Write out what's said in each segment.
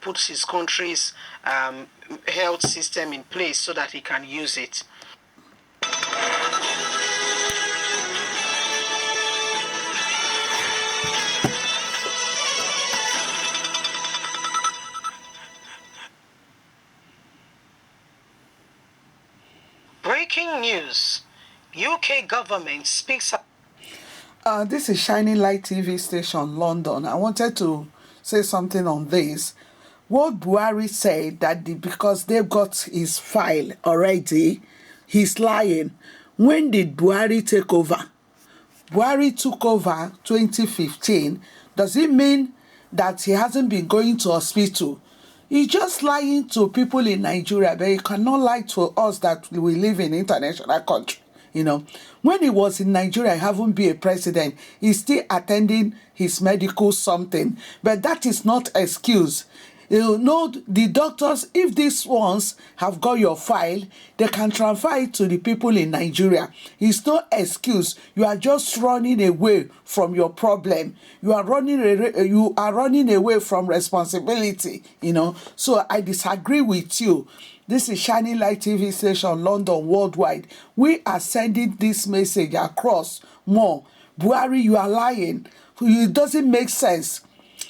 puts his country's health system in place so that he can use it. Breaking news. UK government speaks. This is Shining Light TV station, London. I wanted to say something on this. What Buhari said that because they've got his file already, he's lying. When did Buhari take over? Buhari took over 2015. Does it mean that he hasn't been going to hospital? He's just lying to people in Nigeria, but he cannot lie to us that we live in international country. When he was in Nigeria, he haven't been a president. He's still attending his medical something. But that is not excuse. The doctors, if these ones have got your file, they can transfer it to the people in Nigeria. It's no excuse. You are just running away from your problem. You are running away from responsibility. So I disagree with you. This is Shining Light TV station, London, worldwide. We are sending this message across more. Buhari, you are lying. It doesn't make sense.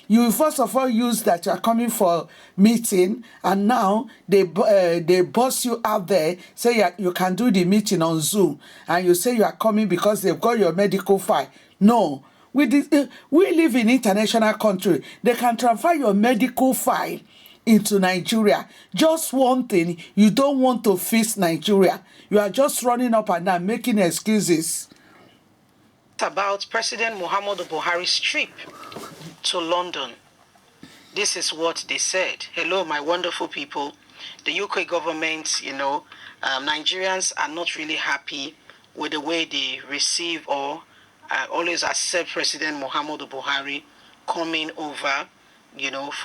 You first of all use that you are coming for meeting, and now they bust you out there, say you can do the meeting on Zoom, and you say you are coming because they've got your medical file. No, we live in international country. They can transfer your medical file into Nigeria. Just one thing, you don't want to fix Nigeria. You are just running up and down making excuses. About President Muhammadu Buhari's trip to London. This is what they said. Hello, my wonderful people. The UK government, Nigerians are not really happy with the way they receive or always accept President Muhammadu Buhari coming over,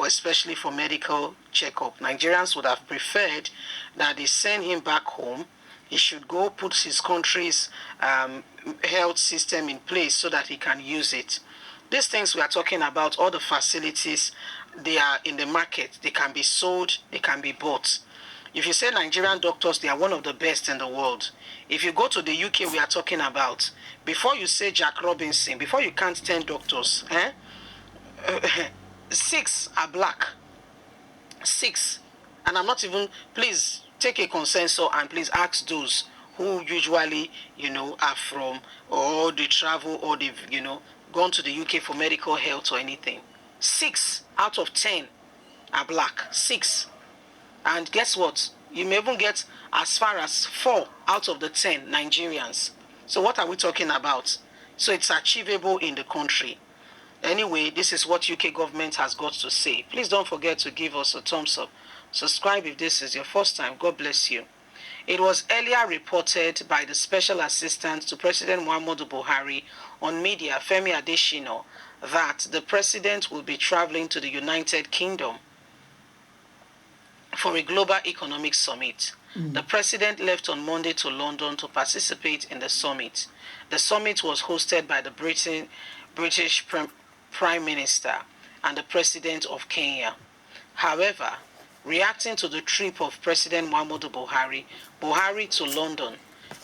especially for medical checkup. Nigerians would have preferred that they send him back home. He should go put his country's health system in place so that he can use it. These things we are talking about, all the facilities, they are in the market. They can be sold, they can be bought. If you say Nigerian doctors, they are one of the best in the world. If you go to the UK we are talking about, before you say Jack Robinson, before you count 10 doctors, 6 are black. 6. And I'm not even, please take a consensus and please ask those who usually, are from, or they travel, or they've, gone to the UK for medical health or anything. 6 out of 10 are black. 6. And guess what? You may even get as far as 4 out of the 10 Nigerians. So what are we talking about? So it's achievable in the country. Anyway, this is what UK government has got to say. Please don't forget to give us a thumbs up. Subscribe if this is your first time. God bless you. It was earlier reported by the Special Assistant to President Muhammadu Buhari on media, Femi Adesina, that the president will be traveling to the United Kingdom for a global economic summit. The president left on Monday to London to participate in the summit. The summit was hosted by the British Prime Minister and the President of Kenya. However, reacting to the trip of President Muhammadu Buhari to London,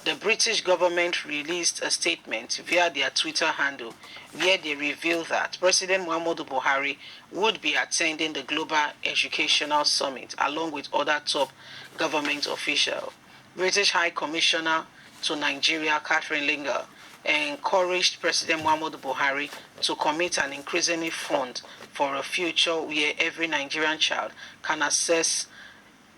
the British government released a statement via their Twitter handle where they revealed that President Muhammadu Buhari would be attending the Global Educational Summit along with other top government officials. British High Commissioner to Nigeria, Catherine Linga, encouraged President Muhammadu Buhari to commit an increasing fund for a future where every Nigerian child can access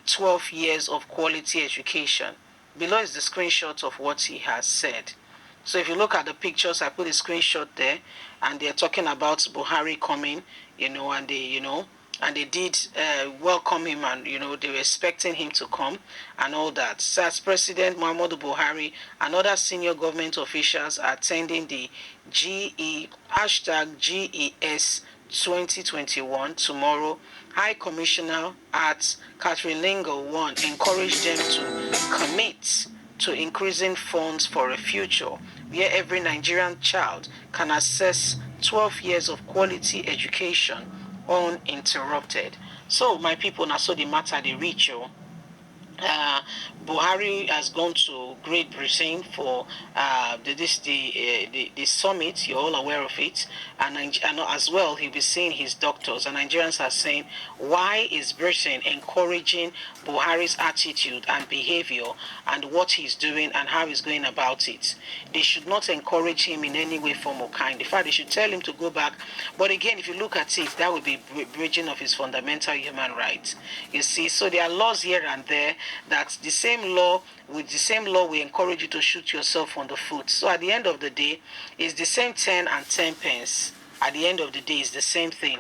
12 years of quality education. Below is the screenshot of what he has said. So if you look at the pictures, I put a screenshot there, and they're talking about Buhari coming, and they did welcome him, and they were expecting him to come and all that. So as President Muhammadu Buhari and other senior government officials are attending the GES 2021 tomorrow, High Commissioner at Catherine Lingo encouraged them to commit to increasing funds for a future where every Nigerian child can access 12 years of quality education uninterrupted. So my people, now so the matter they reach you. uh, Buhari has gone to Great Britain for the summit. You're all aware of it, and as well he'll be seeing his doctors. And Nigerians are saying, why is Britain encouraging Buhari's attitude and behavior and what he's doing and how he's going about it? They should not encourage him in any way, form, or kind. In fact, they should tell him to go back. But again, if you look at it, that would be bridging of his fundamental human rights. You see, so there are laws here and there that the same law, with the same law, we encourage you to shoot yourself on the foot. So at the end of the day, it's the same 10 and 10 pence. At the end of the day, it's the same thing.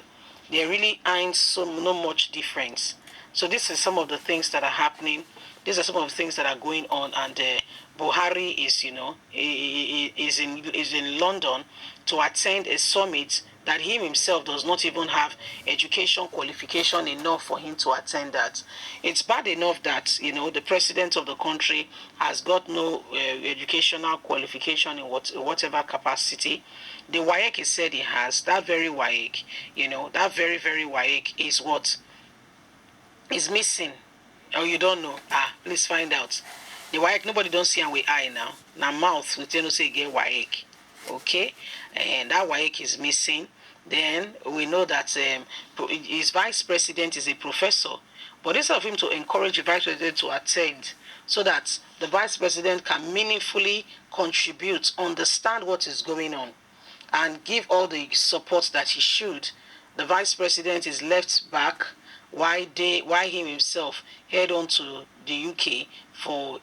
There really ain't no much difference. So this is some of the things that are happening. These are some of the things that are going on, and Buhari is, is in London to attend a summit that he himself does not even have education qualification enough for him to attend that. It's bad enough that, the president of the country has got no educational qualification in whatever capacity. The WAEC he said he has, that very WAEC, that very, very WAEC is what is missing. Or you don't know. Please find out. The WAEC, nobody don't see him with eye now. Now mouth, we tell you say get WAEC. Okay, and that WAEC is missing. Then we know that his vice president is a professor, but instead of him to encourage the vice president to attend so that the vice president can meaningfully contribute, understand what is going on, and give all the support that he should, the vice president is left back why him himself head on to the UK for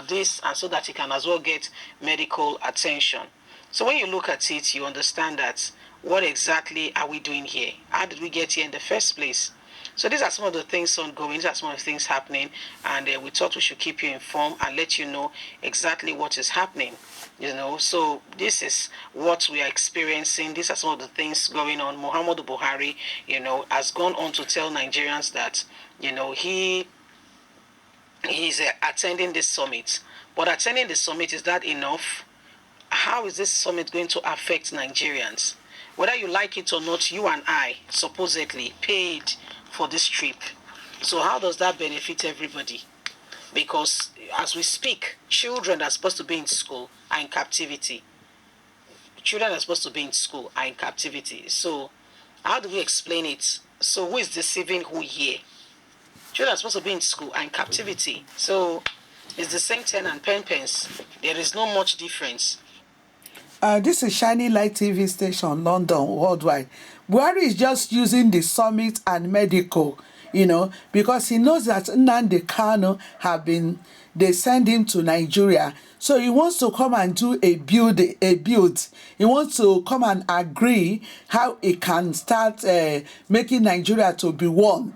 this, and so that he can as well get medical attention. So when you look at it, you understand that what exactly are we doing here? How did we get here in the first place? So these are some of the things ongoing, these are some of the things happening, and we thought we should keep you informed and let you know exactly what is happening. So this is what we are experiencing. These are some of the things going on. Muhammadu Buhari, has gone on to tell Nigerians that, he's attending this summit. But attending the summit, is that enough? How is this summit going to affect Nigerians? Whether you like it or not, you and I supposedly paid for this trip. So how does that benefit everybody? Because as we speak, children that are supposed to be in school are in captivity. Children that are supposed to be in school are in captivity. So how do we explain it? So who is deceiving who here? Children that are supposed to be in school are in captivity. So it's the same 10 and 10 pence. There is no much difference. This is Shining Light TV station, London, worldwide. Buhari is just using the summit and medical, because he knows that Nnamdi Kanu they send him to Nigeria. So he wants to come and do a build. He wants to come and agree how he can start making Nigeria to be one,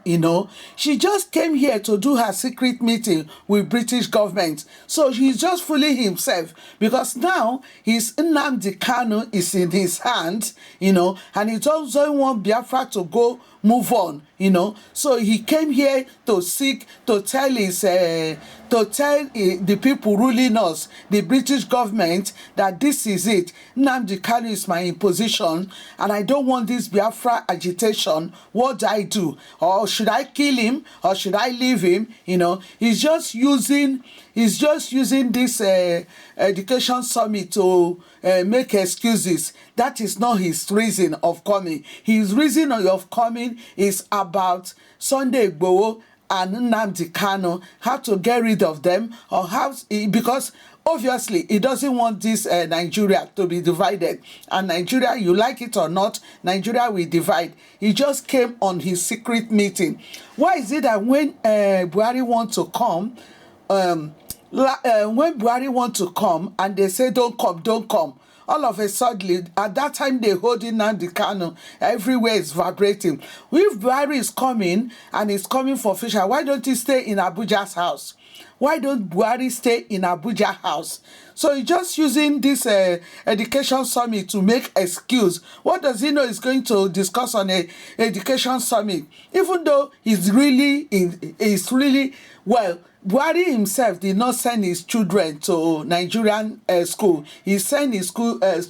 She just came here to do her secret meeting with British government. So he's just fooling himself, because now his Nnamdi Kanu is in his hand, and he doesn't want Biafra to go move on, So he came here to tell the people ruling us, the British government, that this is it. Nnamdi Kanu is my imposition, and I don't want this Biafra agitation. What do I do? Or should I kill him? Or should I leave him? He's just using this education summit to make excuses. That is not his reason of coming. His reason of coming is about Sunday Igboho and Nnamdi Kanu, how to get rid of them, or because obviously he doesn't want this Nigeria to be divided. And Nigeria, you like it or not, Nigeria will divide. He just came on his secret meeting. Why is it that when Buhari want to come, and they say don't come, all of a sudden, at that time they holding Nnamdi Kanu, everywhere is vibrating. If Buhari is coming and he's coming for Fisher, why don't he stay in Abuja's house? Why don't Buhari stay in Abuja house? So he's just using this education summit to make excuse. What does he know he's going to discuss on a education summit? Even though he's really well, Buhari himself did not send his children to Nigerian school. He sent his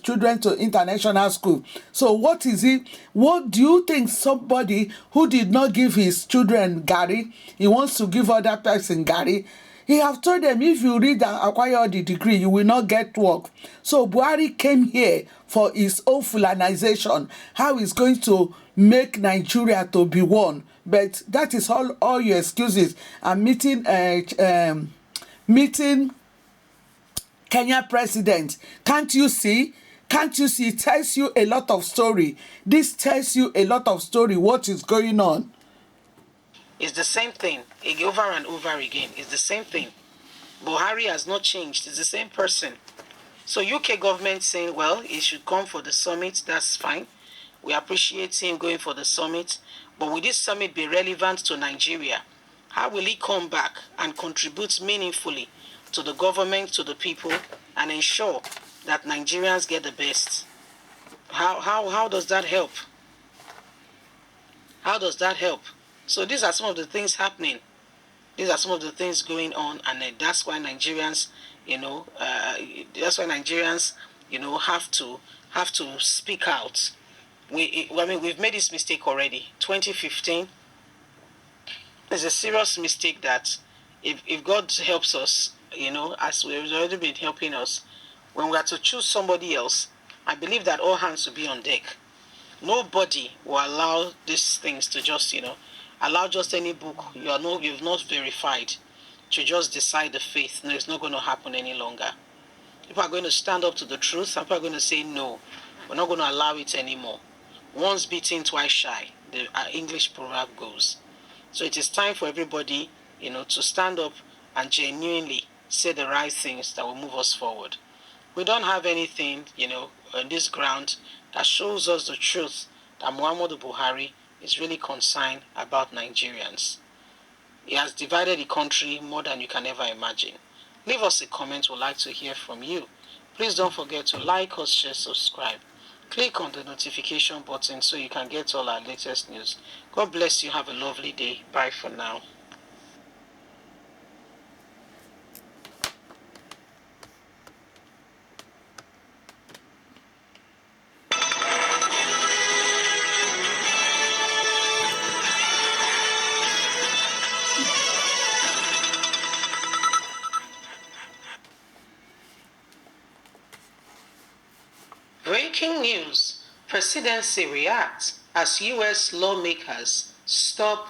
children to international school. So what is it? What do you think somebody who did not give his children Gary, he wants to give other person Gary? He have told them, if you read and acquire the degree, you will not get work. So Buhari came here for his own Fulanization, how he's going to make Nigeria to be one. But that is all your excuses. I'm meeting Kenya president. Can't you see? Can't you see? It tells you a lot of story. This tells you a lot of story, what is going on. It's the same thing, over and over again. It's the same thing. Buhari has not changed. It's the same person. So UK government saying, well, he should come for the summit. That's fine. We appreciate him going for the summit. But will this summit be relevant to Nigeria? How will he come back and contribute meaningfully to the government, to the people, and ensure that Nigerians get the best? How does that help? How does that help? So these are some of the things happening. These are some of the things going on, and that's why Nigerians, have to speak out. We've made this mistake already. 2015 is a serious mistake that if God helps us, as we've already been helping us, when we are to choose somebody else, I believe that all hands will be on deck. Nobody will allow these things to just, allow just any book you've not verified to just decide the faith. No, it's not going to happen any longer. People are going to stand up to the truth. Some people are going to say, no, we're not going to allow it anymore. Once beaten, twice shy, the English proverb goes. So it is time for everybody, to stand up and genuinely say the right things that will move us forward. We don't have anything, on this ground that shows us the truth that Muhammadu Buhari is really concerned about Nigerians. He has divided the country more than you can ever imagine. Leave us a comment. We'd like to hear from you. Please don't forget to like us, share, subscribe. Click on the notification button so you can get all our latest news. God bless you. Have a lovely day. Bye for now. Breaking news. Presidency reacts as U.S. lawmakers stop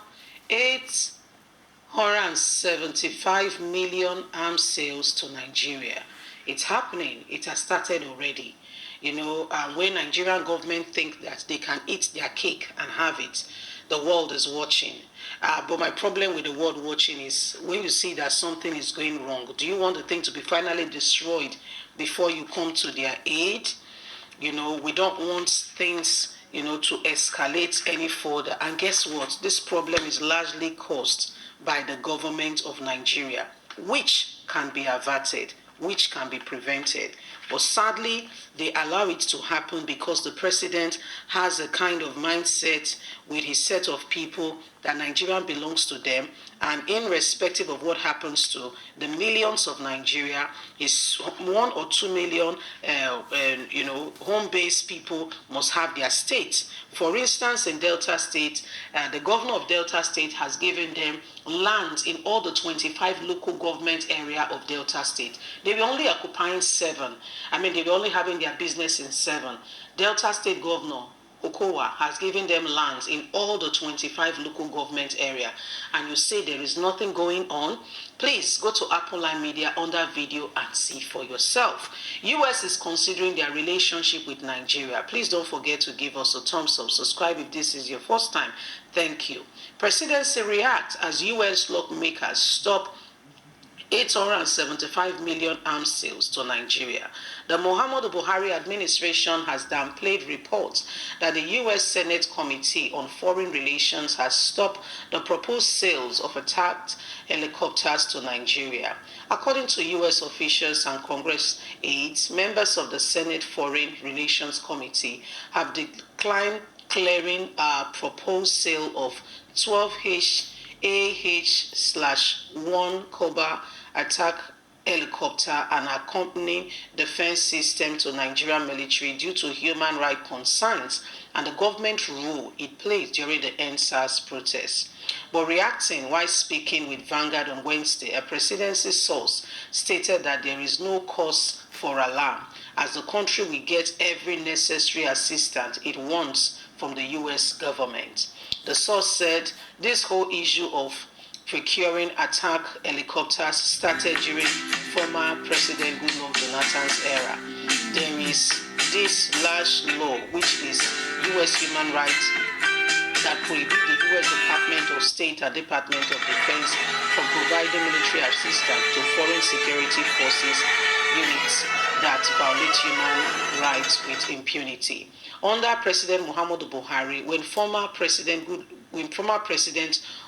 875 million arms sales to Nigeria. It's happening. It has started already. When Nigerian government think that they can eat their cake and have it, the world is watching. But my problem with the world watching is when you see that something is going wrong, do you want the thing to be finally destroyed before you come to their aid? We don't want things, to escalate any further. And guess what? This problem is largely caused by the government of Nigeria, which can be averted, which can be prevented. But sadly, they allow it to happen because the president has a kind of mindset with his set of people that Nigeria belongs to them, and irrespective of what happens to the millions of Nigeria, his 1 or 2 million, home-based people must have their state. For instance, in Delta State, the governor of Delta State has given them land in all the 25 local government area of Delta State. They were only occupying 7. They were only having their business in 7. Delta State Governor Okowa has given them lands in all the 25 local government area, and you say there is nothing going on. Please go to Apple Line Media under video and see for yourself. US is considering their relationship with Nigeria. Please don't forget to give us a thumbs up. Subscribe if this is your first time. Thank you. Presidency reacts as US lawmakers stop 875 million arms sales to Nigeria. The Muhammadu Buhari administration has downplayed reports that the U.S. Senate Committee on Foreign Relations has stopped the proposed sales of attacked helicopters to Nigeria. According to U.S. officials and Congress aides, members of the Senate Foreign Relations Committee have declined clearing a proposed sale of 12 AH-1 Cobra attack helicopter and accompanying defense system to Nigerian military due to human rights concerns and the government role it played during the NSAS protests. But reacting while speaking with Vanguard on Wednesday, a presidency source stated that there is no cause for alarm as the country will get every necessary assistance it wants from the U.S. government. The source said this whole issue of procuring attack helicopters started during former President Goodluck Jonathan's era. There is this large law, which is U.S. human rights, that prohibit the U.S. Department of State and Department of Defense from providing military assistance to foreign security forces units that violate human rights with impunity. Under President Muhammadu Buhari, when former President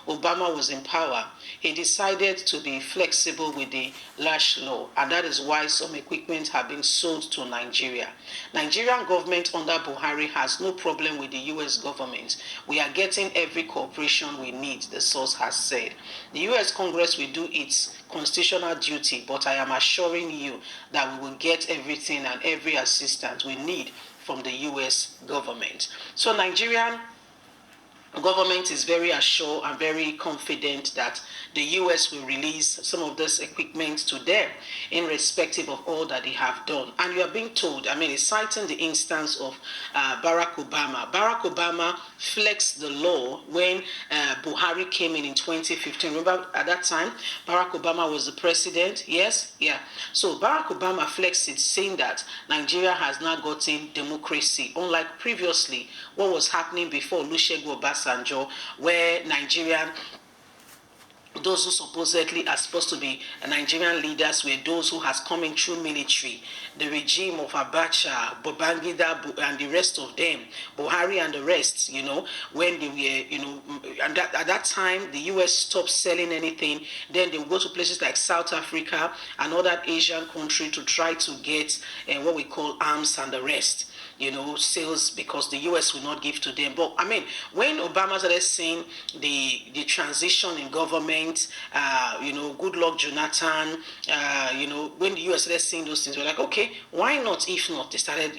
Obama was in power, he decided to be flexible with the lash law, and that is why some equipment have been sold to Nigeria. Nigerian government under Buhari has no problem with the U.S. government. We are getting every cooperation we need, the source has said. The U.S. Congress will do its constitutional duty, but I am assuring you that we will get everything and every assistance we need from the U.S. government. So Nigerian government is very assured and very confident that the U.S. will release some of this equipment to them in respective of all that they have done. And you are being told, it's citing the instance of Barack Obama. Barack Obama flexed the law when Buhari came in 2015. Remember at that time, Barack Obama was the president? Yes? Yeah. So Barack Obama flexed it, saying that Nigeria has now gotten democracy, unlike previously what was happening before Olusegun Obasanjo, where those who supposedly are supposed to be Nigerian leaders were those who has come in through military. The regime of Abacha, Babangida, and the rest of them, Buhari and the rest, when they were, and at that time, the U.S. stopped selling anything. Then they would go to places like South Africa and other Asian countries to try to get what we call arms and the rest. Sales, because the U.S. will not give to them. But when Obama started seeing the transition in government, Goodluck Jonathan, when the U.S. started seeing those things, we're like, okay, why not? If not, they started,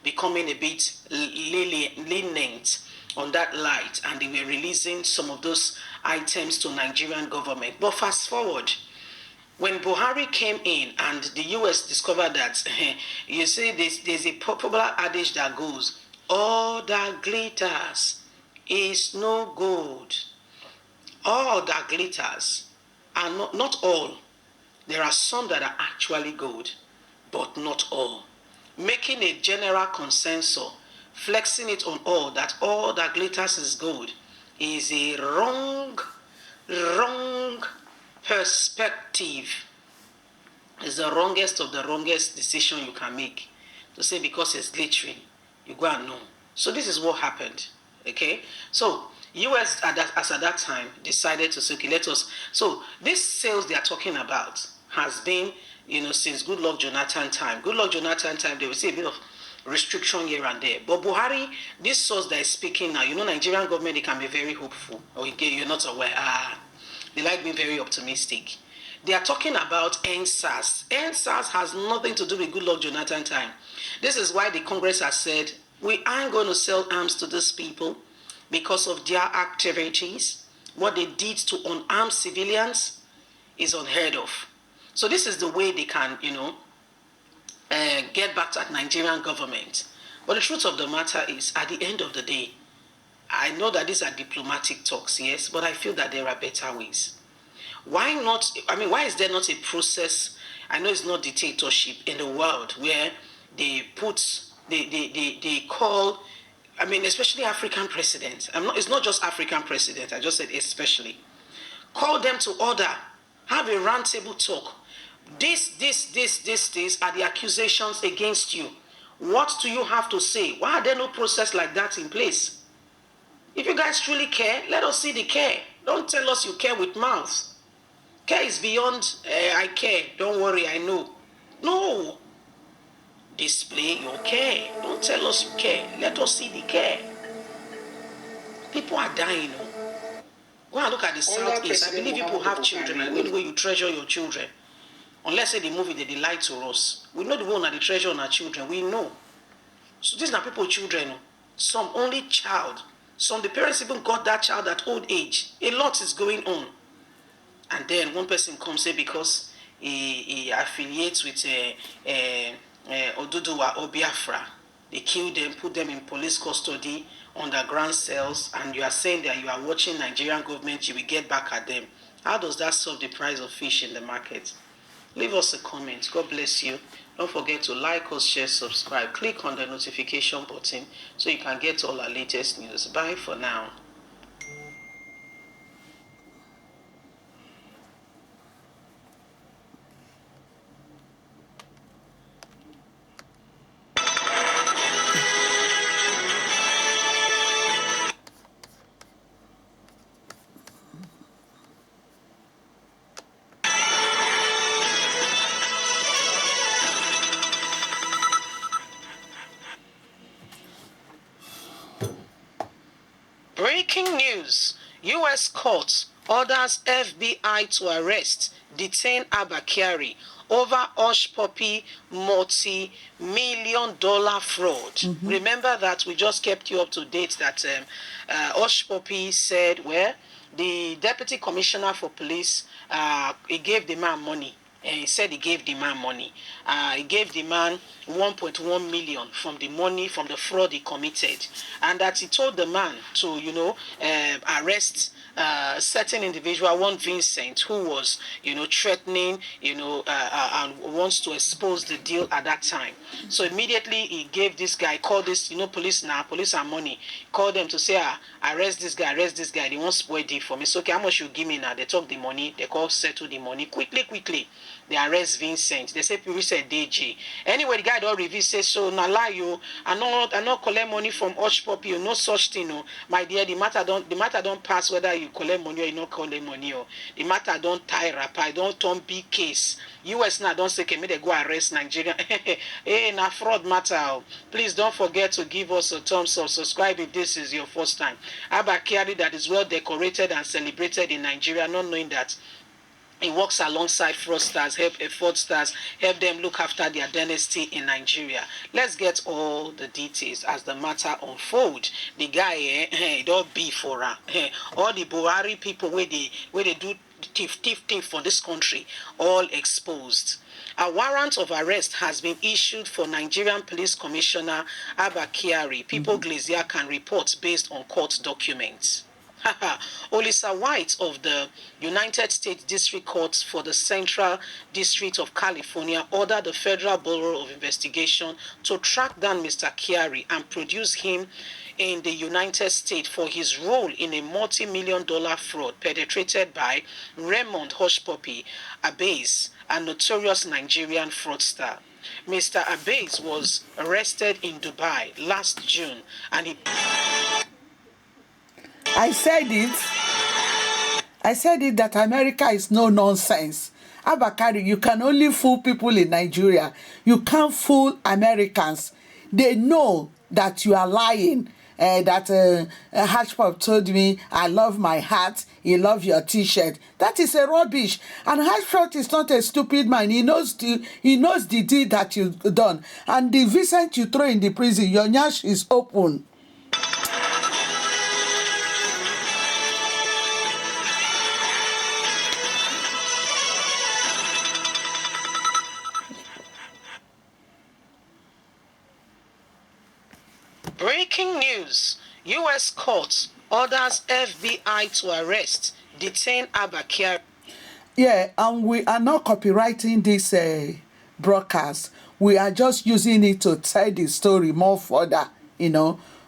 becoming a bit lenient on that light, and they were releasing some of those items to Nigerian government. But fast forward, when Buhari came in and the U.S. discovered that, you see, there's a popular adage that goes, all that glitters is no gold. All that glitters are not all. There are some that are actually gold, but not all. Making a general consensus, flexing it on all that glitters is gold, is a wrong perspective. Is the wrongest of the wrongest decision you can make. To say because it's glittering, you go and know. So this is what happened. Okay? So US at that time decided to say, okay, let us. So this sales they are talking about has been, since Goodluck Jonathan time. Goodluck Jonathan time, they will see a bit of restriction here and there. But Buhari, this source that is speaking now, Nigerian government, they can be very hopeful. Okay, you're not aware. They like being very optimistic. They are talking about NSAS. NSAS has nothing to do with Goodluck Jonathan time. This is why the Congress has said, we aren't going to sell arms to these people because of their activities. What they did to unarmed civilians is unheard of. So this is the way they can, get back at Nigerian government. But the truth of the matter is, at the end of the day, I know that these are diplomatic talks, yes, but I feel that there are better ways. Why not? Why is there not a process? I know it's not dictatorship in the world where they call, especially African presidents. It's not just African presidents. I just said especially. Call them to order Have a roundtable talk. These are the accusations against you. What do you have to say? Why are there no process like that in place? If you guys truly care, let us see the care. Don't tell us you care with mouths. Care is beyond, I care, don't worry, I know. No. Display your care. Don't tell us you care. Let us see the care. People are dying. Go and look at the Southeast. I believe people have children. I know the way you treasure your children. Unless say the movie they lie to us. We know the one that they treasure on our children. We know. So these are people children. Some only child. Some the parents even got that child at old age. A lot is going on. And then one person comes say because he affiliates with Oduduwa or Biafra. They kill them, put them in police custody, underground cells, and you are saying that you are watching Nigerian government, you will get back at them. How does that solve the price of fish in the market? Leave us a comment. God bless you. Don't forget to like us, share, subscribe. Click on the notification button so you can get all our latest news. Bye for now. Breaking news. U.S. court orders FBI to arrest, detain Abba Kyari over Hush Puppy multi-million-dollar fraud. Remember that we just kept you up to date that Hush Puppy said where the deputy commissioner for police, he gave the man money. He said he gave the man money. He gave the man 1.1 million from the money from the fraud he committed, and that he told the man to, arrest certain individual, one Vincent, who was, threatening, and wants to expose the deal at that time. So immediately he gave this guy, called this, police now, police and money, called them to say, arrest this guy, they won't spoil deal for me. So, okay, how much you give me now? They talk the money, they call settle the money, quickly. They arrest Vincent. They say people said DJ. Anyway, the guy don't reveal say so na lie you. I not collect money from Hush Puppy. No such thing. No, my dear, the matter don't pass whether you collect money or you not collect money. Oh. The matter don't tie rapper. I don't turn big case. US now don't say okay, may they go arrest Nigeria. Hey, na fraud matter. Oh. Please don't forget to give us a thumbs up. Subscribe if this is your first time. Abba Kyari that is well decorated and celebrated in Nigeria, not knowing that he works alongside fraudsters, fraudsters, help them look after their dynasty in Nigeria. Let's get all the details as the matter unfolds. The guy, don't be for her. All the Buhari people where they do thief for this country, all exposed. A warrant of arrest has been issued for Nigerian Police Commissioner Abba Kyari. People Glazier can report based on court documents. Olisa White of the United States District Court for the Central District of California ordered the Federal Bureau of Investigation to track down Mr. Kyari and produce him in the United States for his role in a multi-million-dollar fraud perpetrated by Raymond Hush Puppy Abase, a notorious Nigerian fraudster. Mr. Abase was arrested in Dubai last June and he... I said it that America is no nonsense. Abba Kyari, you can only fool people in Nigeria. You can't fool Americans. They know that you are lying. Hush Puppy told me, I love my hat, he loves your t-shirt. That is a rubbish. And Hush Puppy is not a stupid man. He knows the deed that you've done. And the Vincent you throw in the prison, your nyash is open. Breaking news. U.S. court orders FBI to arrest, detain Abba Kyari. Yeah, and we are not copywriting this broadcast. We are just using it to tell the story more further,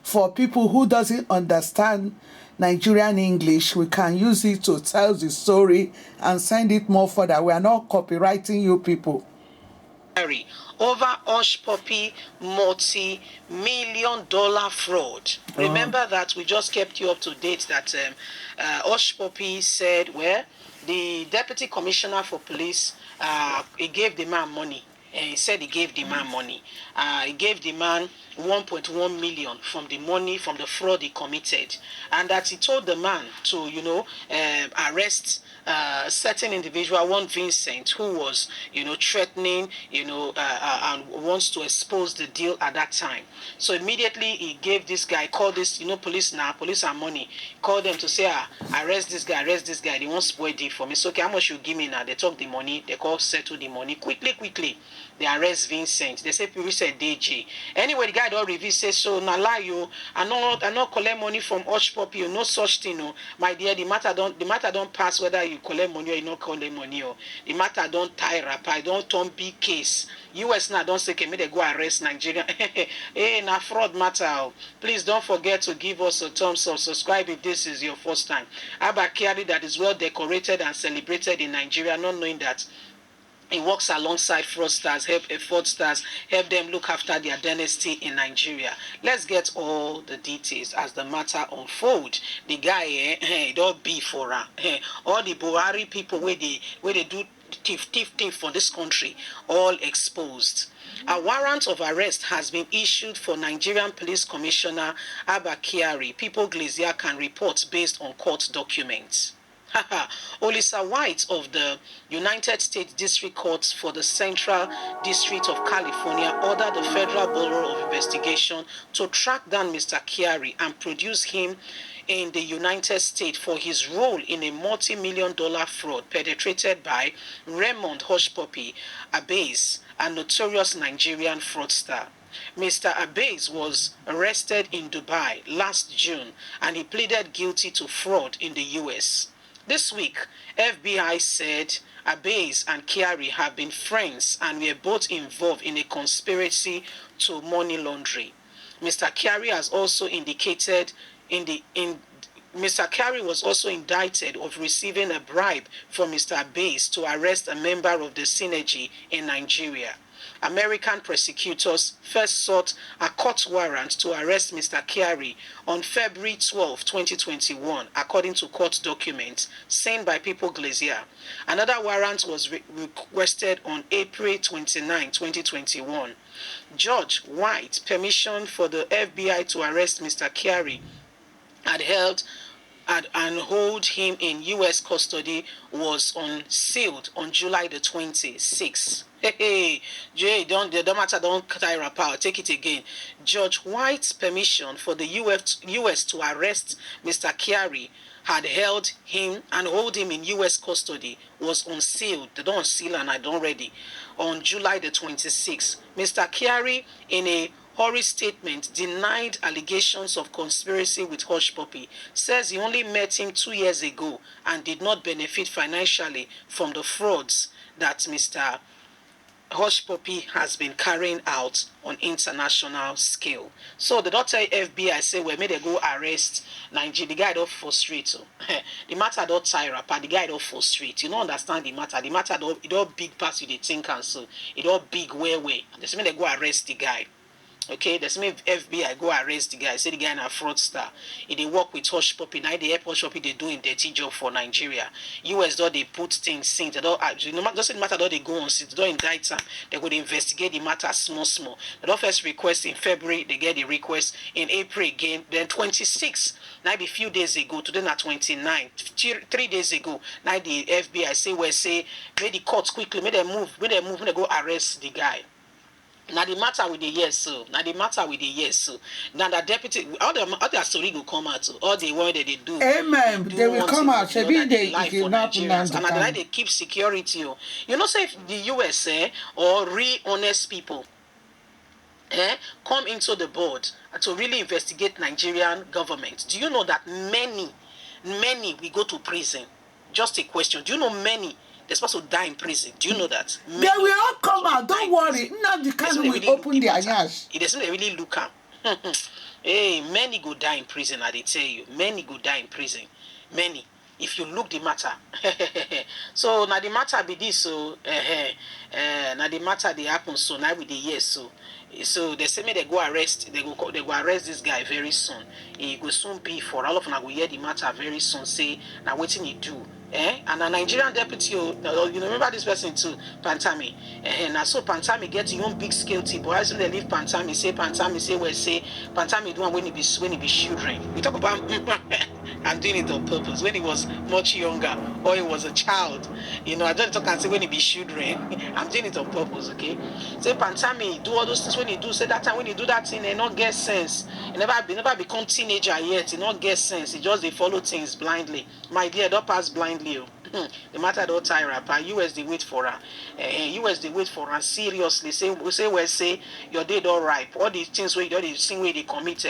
for people who doesn't understand Nigerian English, we can use it to tell the story and send it more further. We are not copywriting you people. Over Hush Puppy multi-million-dollar fraud. Remember that we just kept you up to date that Hush Puppy said where the deputy commissioner for police, he gave the man money. And he said he gave the man money. He gave the man 1.1 million from the money from the fraud he committed, and that he told the man to, arrest certain individual, one Vincent, who was, threatening, and wants to expose the deal at that time. So immediately he gave this guy, called this, police now, police and money, called them to say, arrest this guy, they won't spoil deal for me. So, okay, how much you give me now? They talk the money, they call settle the money, quickly. They arrest Vincent. They say people said DJ. Anyway, the guy don't reveal, say, so now lie you. I not collect money from Hush Puppy, no such thing. No. My dear, the matter don't pass whether you collect money or you not collect money. Oh. The matter don't tie rapper, I don't turn big case. US now don't say, okay, may they go arrest Nigeria. Hey, na fraud matter. Oh. Please don't forget to give us a thumbs up. Subscribe if this is your first time. Abba Kyari, that is well decorated and celebrated in Nigeria, not knowing that he works alongside fraudsters, help them look after their dynasty in Nigeria. Let's get all the details as the matter unfolds. The guy, it all be for her. All the Buhari people where they do thief for this country, all exposed. A warrant of arrest has been issued for Nigerian Police Commissioner Abba Kyari. People Glazier can report based on court documents. Olisa White of the United States District Court for the Central District of California ordered the Federal Bureau of Investigation to track down Mr. Kyari and produce him in the United States for his role in a multi-million-dollar fraud perpetrated by Raymond Hush Puppy Abase, a notorious Nigerian fraudster. Mr. Abase was arrested in Dubai last June and he pleaded guilty to fraud in the US. This week, FBI said Abase and Kyari have been friends and were both involved in a conspiracy to money laundering. Mr. Kyari has also indicated Mr. Kyari was also indicted of receiving a bribe from Mr. Abase to arrest a member of the Synergy in Nigeria. American prosecutors first sought a court warrant to arrest Mr. Kyari on February 12, 2021, according to court documents sent by People Glazier. Another warrant was requested on April 29, 2021. Judge White permission for the FBI to arrest Mr. Kyari and hold him in U.S. custody was unsealed on July the 26th. Hey, Jay, the matter don't tire power. Take it again. Judge White's permission for the U.S. to arrest Mr. Kyari had held him and hold him in U.S. custody was unsealed. They don't unseal and I don't ready. On July the 26th, Mr. Kyari, in a hurried statement, denied allegations of conspiracy with Hush Puppy, says he only met him 2 years ago and did not benefit financially from the frauds that Mr. Hush Puppy has been carrying out on international scale. So the doctor FBI say, well, may they go arrest Nigeria. The guy don't frustrate. The matter don't tire up, the guy don't frustrate. You don't understand the matter. The matter don't big pass you the think and so. It all big way. That's when they go arrest the guy. Okay, that's me FBI go arrest the guy. Say the guy na fraudster. If they work with Hush Puppy, now the airport shopping they doing dirty job for Nigeria. US though they put things in. They don't doesn't matter though they go on sit. They don't indict them. They go to investigate the matter small. They don't first request in February. They get the request in April again. Then 26. Now be few days ago. Today na 29. 3 days ago. Now the FBI say may the court quickly may they move. May they go arrest the guy. Now the matter with the yes, so. Now the deputy, all the story will come out. All the work that they do. Amen. They will come out. They not and they keep security. You know, say if the US or real honest people come into the board to really investigate Nigerian government, do you know that many will go to prison? Just a question. Do you know many? They're supposed to die in prison. Do you know that? They will all come out. Don't worry. Now the country will open their eyes. It doesn't really look at. Hey, many go die in prison, I dey tell you. Many go die in prison. Many. If you look the matter. So now the matter be this, so now the matter they happen, so now with the years, so they say me they go arrest, they go arrest this guy very soon. He will soon be for all of them. I will hear the matter very soon. Say now waiting he do. And a Nigerian deputy, you remember this person too, Pantami. And so Pantami get your own big scale tip. But as they leave Pantami, say well say Pantami do one when he be children. We talk about I'm doing it on purpose. When he was much younger or he was a child, I don't talk and say when he be children. I'm doing it on purpose, okay? Say Pantami do all those things when he do. Say that time when he do that thing, they not get sense. He never become teenager yet. He not get sense. He just they follow things blindly. My dear, don't pass blindly. The matter don't tie rapper. US they wait for her. US they wait for her seriously. Say your day don't ripe. All these things where you thing where they commit.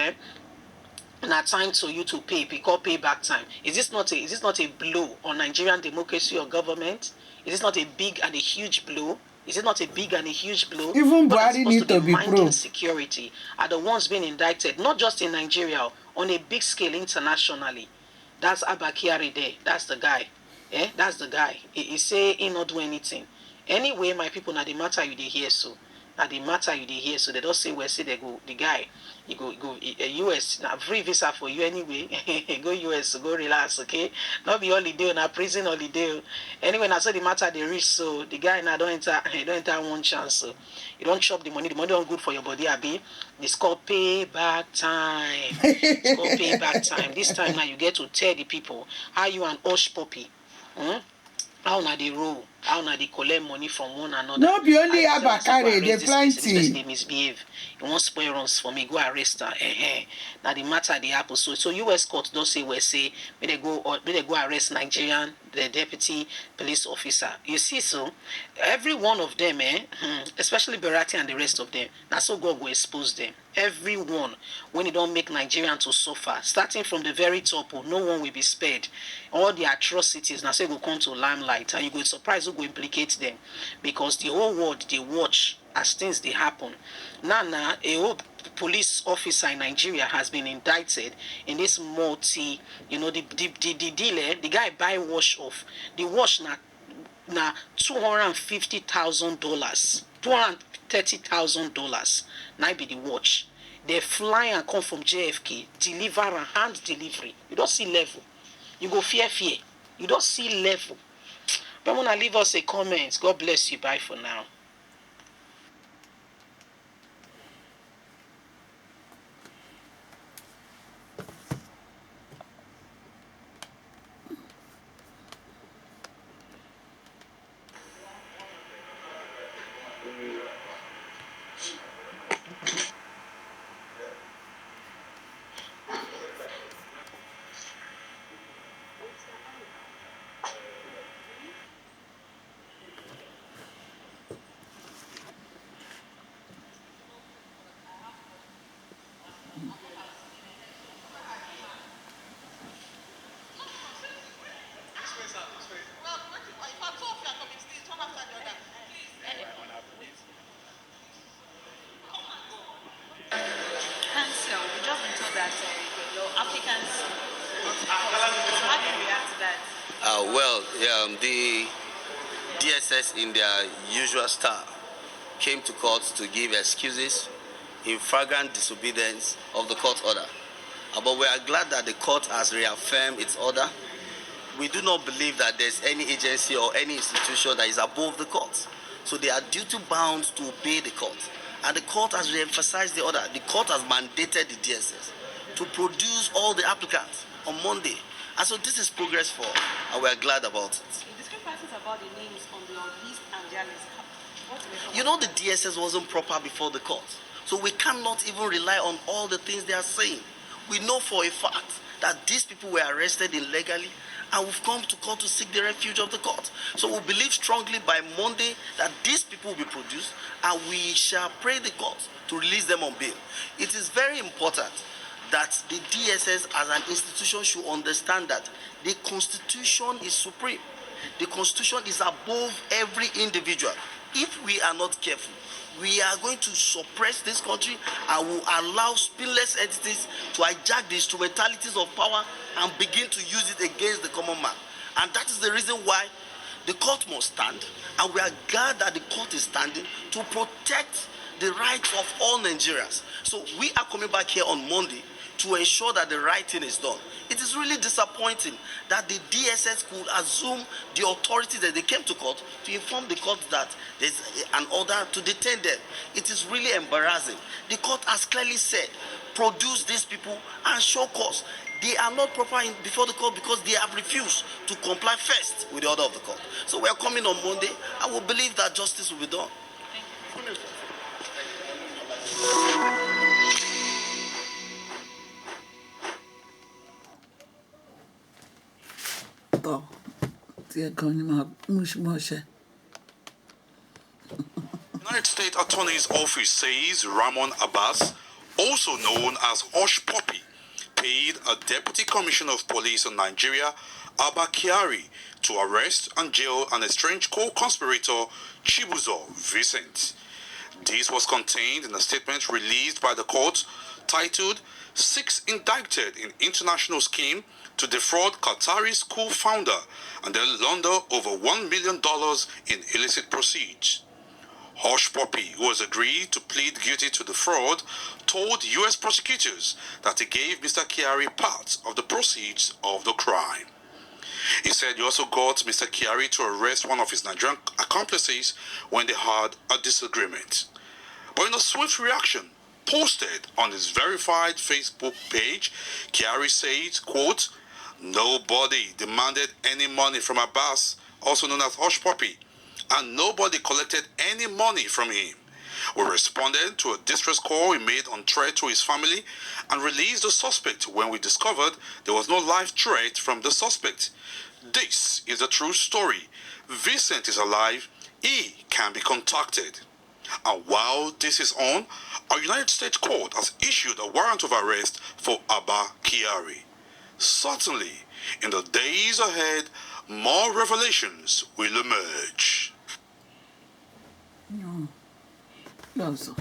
Now time to you to pay because payback time. Is this not a blow on Nigerian democracy or government? Is this not a big and a huge blow? Is it not a big and a huge blow? Even But Buhari need to be minding pro. security are the ones being indicted, not just in Nigeria, on a big scale internationally. That's Abba Kyari there. That's the guy. That's the guy. He say he not do anything. Anyway, my people, now the matter you they hear so. Now the matter you they hear so they don't say where say they go the guy. You go US now free visa for you anyway. Go US go relax, okay? Not be holiday na prison holiday. Anyway, now so the matter they reach so the guy now don't enter one chance. So you don't chop the money don't good for your body, Abi. It's called payback time. It's called payback time. This time now you get to tell the people how you and Osh Poppy. How na they roll, how na they collect money from one another. No be only I Abba Kyari, they this person plenty. they misbehave. You want spoil runs for me, go arrest her. Now the matter they happen. So US court don't say may they go arrest Nigerian the deputy police officer. You see, so every one of them, especially Berati and the rest of them, now so God will expose them. Everyone, when you don't make Nigerian to suffer, starting from the very top, no one will be spared. All the atrocities now say will come to limelight, and you go surprise who will implicate them, because the whole world they watch as things they happen. Now a whole police officer in Nigeria has been indicted in this multi, the dealer, the guy buy wash off. The wash now $250,000, $230,000. Now be the watch. They fly and come from JFK, deliver and hand delivery. You don't see level. You go fear. You don't see level. But when I leave us a comment, God bless you. Bye for now. Cancel. We just been told that applicants not to So how do you react to that? The DSS, in their usual style, came to court to give excuses in flagrant disobedience of the court order. But we are glad that the court has reaffirmed its order. We do not believe that there's any agency or any institution that is above the court. So they are duty bound to obey the court. And the court has re-emphasized the order. The court has mandated the DSS to produce all the applicants on Monday. And so this is progress for, and we are glad about it. The discrepancies about the names on the list and their list, what do we know? You know, the DSS wasn't proper before the court. So we cannot even rely on all the things they are saying. We know for a fact that these people were arrested illegally, and we've come to court to seek the refuge of the court. So we believe strongly by Monday that these people will be produced, and we shall pray the court to release them on bail. It is very important that the DSS as an institution should understand that the Constitution is supreme. The Constitution is above every individual. if we are not careful, we are going to suppress this country and will allow spineless entities to hijack the instrumentalities of power and begin to use it against the common man. And that is the reason why the court must stand, and we are glad that the court is standing to protect the rights of all Nigerians. So we are coming back here on Monday to ensure that the right thing is done. It is really disappointing that the DSS could assume the authority that they came to court to inform the court that there's an order to detain them. It is really embarrassing. The court has clearly said, produce these people and show cause. They are not proper before the court because they have refused to comply first with the order of the court. So we are coming on Monday. I will believe that justice will be done. Tọ́ tí ẹ gan ni màá mú ṣe. United States Attorney's Office says Ramon Abbas, also known as Hush Puppy, paid a Deputy Commissioner of Police in Nigeria, Abba Kyari, to arrest and jail an estranged co-conspirator, Chibuzo Vincent. This was contained in a statement released by the court titled 6 Indicted in International Scheme to Defraud Qatari School Founder and then launder over $1 million in illicit proceeds. Hush Puppy, who has agreed to plead guilty to the fraud, told U.S. prosecutors that he gave Mr. Kyari part of the proceeds of the crime. He said he also got Mr. Kyari to arrest one of his Nigerian accomplices when they had a disagreement. But in a swift reaction posted on his verified Facebook page, Kyari said, quote, "Nobody demanded any money from Abbas, also known as Hush Puppy, and nobody collected any money from him. We responded to a distress call he made on threat to his family and released the suspect when we discovered there was no life threat from the suspect. This is a true story. Vincent is alive. He can be contacted." And while this is on, a United States court has issued a warrant of arrest for Abba Kyari. Certainly, in the days ahead, more revelations will emerge. Lọ́sọ̀.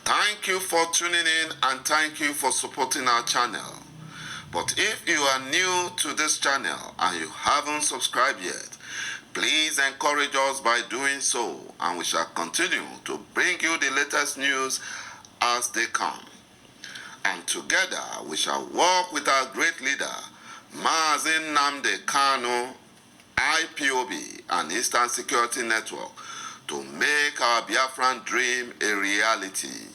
Thank you for tuning in and thank you for supporting our channel. But if you are new to this channel and you haven't subscribed yet, please encourage us by doing so, and we shall continue to bring you the latest news as they come. And together we shall work with our great leader, Mazi Nnamdi Kanu, IPOB and Eastern Security Network, to make our Biafran dream a reality.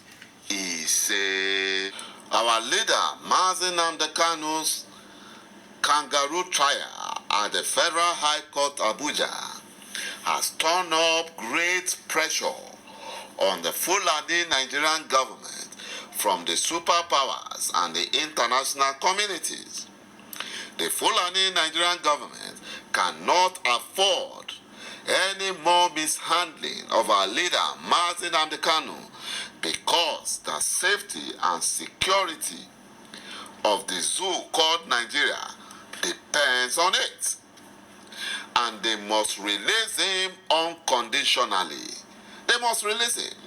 He said, our leader, Mazi Nnamdi Kanu's kangaroo trial at the Federal High Court Abuja has turned up great pressure on the Fulani Nigerian government from the superpowers and the international communities. The Fulani Nigerian government cannot afford any more mishandling of our leader, Mazi Nnamdi Kanu, because the safety and security of the zoo called Nigeria depends on it. And they must release him unconditionally. They must release him.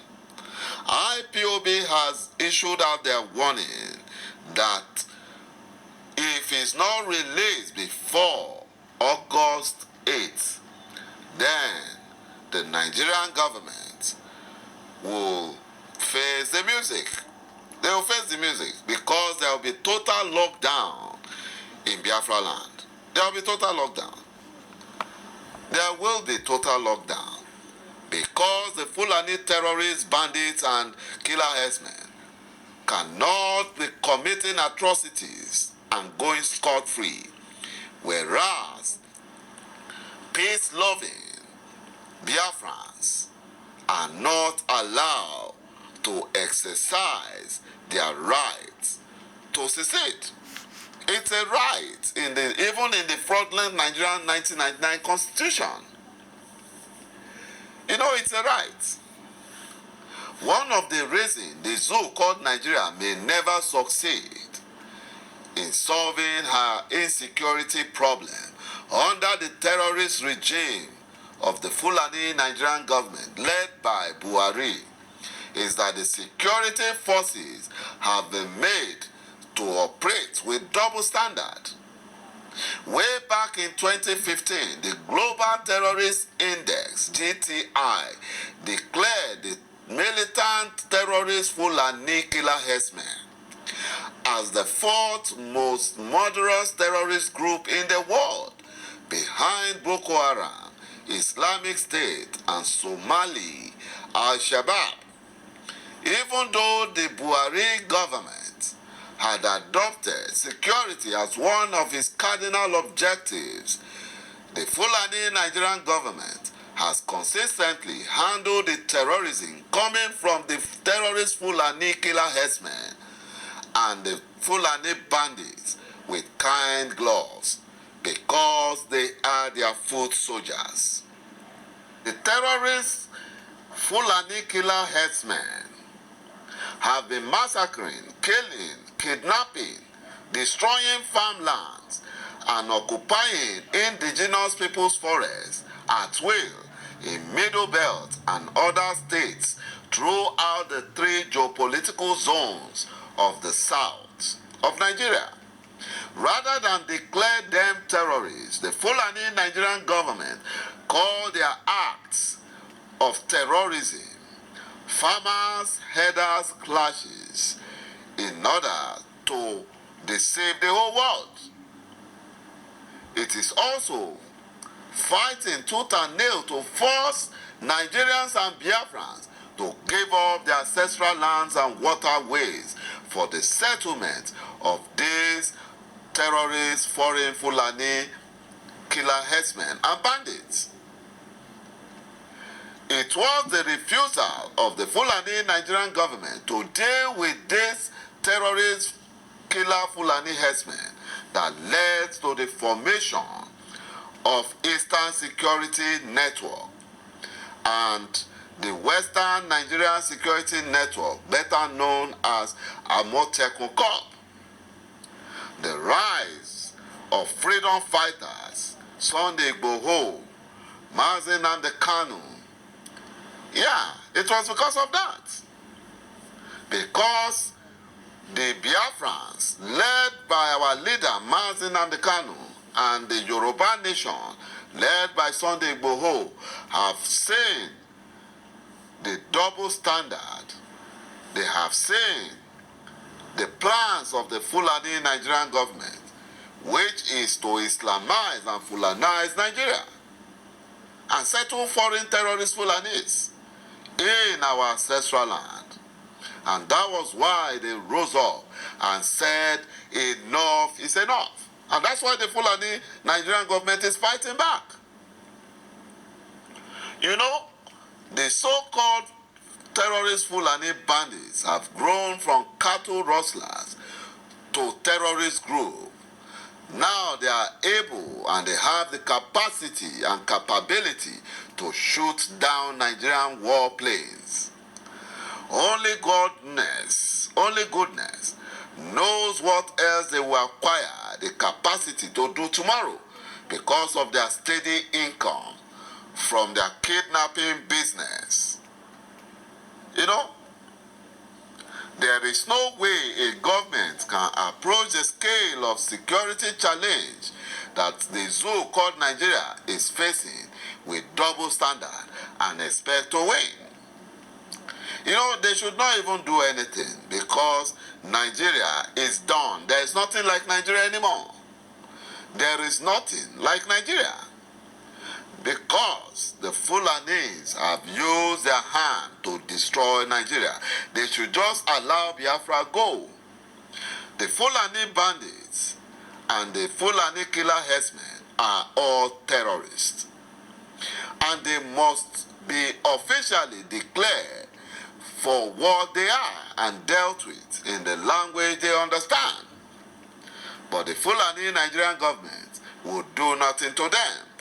IPOB has issued out their warning that if he's not released before August 8th, then the Nigerian government will face the music. They will face the music because there will be total lockdown in Biafra land. There will be total lockdown. There will be total lockdown because the Fulani terrorists, bandits, and killer herdsmen cannot be committing atrocities and going scot-free, whereas peace-loving Biafrans are not allowed to exercise their rights to secede. It's a right even in the fraudulent Nigerian 1999 constitution. You know, it's a right. One of the reasons the zoo called Nigeria may never succeed in solving her insecurity problem under the terrorist regime of the Fulani Nigerian government led by Buhari is that the security forces have been made to operate with double standard. Way back in 2015, the Global Terrorist Index, GTI, declared the militant terrorist Fulani killer herdsmen as the fourth most murderous terrorist group in the world, behind Boko Haram, Islamic State, and Somali Al-Shabaab. Even though the Buhari government had adopted security as one of its cardinal objectives, the Fulani Nigerian government has consistently handled the terrorism coming from the terrorist Fulani killer herdsmen and the Fulani bandits with kind gloves because they are their foot soldiers. The terrorist Fulani killer herdsmen have been massacring, killing, kidnapping, destroying farmlands, and occupying indigenous people's forests at will in Middle Belt and other states throughout the three geopolitical zones of the south of Nigeria. Rather than declare them terrorists, the Fulani Nigerian government called their acts of terrorism farmers' headers clashes in order to deceive the whole world. It is also fighting tooth and nail to force Nigerians and Biafrans to give up their ancestral lands and waterways for the settlement of these terrorist foreign Fulani killer herdsmen and bandits. It was the refusal of the Fulani Nigerian government to deal with this terrorist killer Fulani herdsmen that led to the formation of Eastern Security Network and the Western Nigerian Security Network, better known as Amotekun Corp. The rise of freedom fighters, Sunday Igboho, Mazi Nnamdi Kanu, yeah, it was because of that. Because the Biafrans, led by our leader Mazi Nnamdi Kanu, and the Yoruba nation, led by Sunday Igboho, have seen the double standard. They have seen the plans of the Fulani Nigerian government, which is to Islamize and Fulanize Nigeria and settle foreign terrorist Fulanis in our ancestral land. And that was why they rose up and said enough is enough. And that's why the Fulani Nigerian government is fighting back. You know, the so-called terrorist Fulani bandits have grown from cattle rustlers to terrorist group. Now they are able and they have the capacity and capability to shoot down Nigerian warplanes. Only goodness knows what else they will acquire the capacity to do tomorrow because of their steady income from their kidnapping business. You know, there is no way a government can approach the scale of security challenge that the zoo called Nigeria is facing with double standard and expect to win. You know, they should not even do anything because Nigeria is done. There is nothing like Nigeria anymore. There is nothing like Nigeria because the Fulanis have used their hand to destroy Nigeria. They should just allow Biafra go. The Fulani bandits and the Fulani killer herdsmen are all terrorists. And they must be officially declared for what they are and dealt with in the language they understand. But the Fulani Nigerian government would do nothing to them.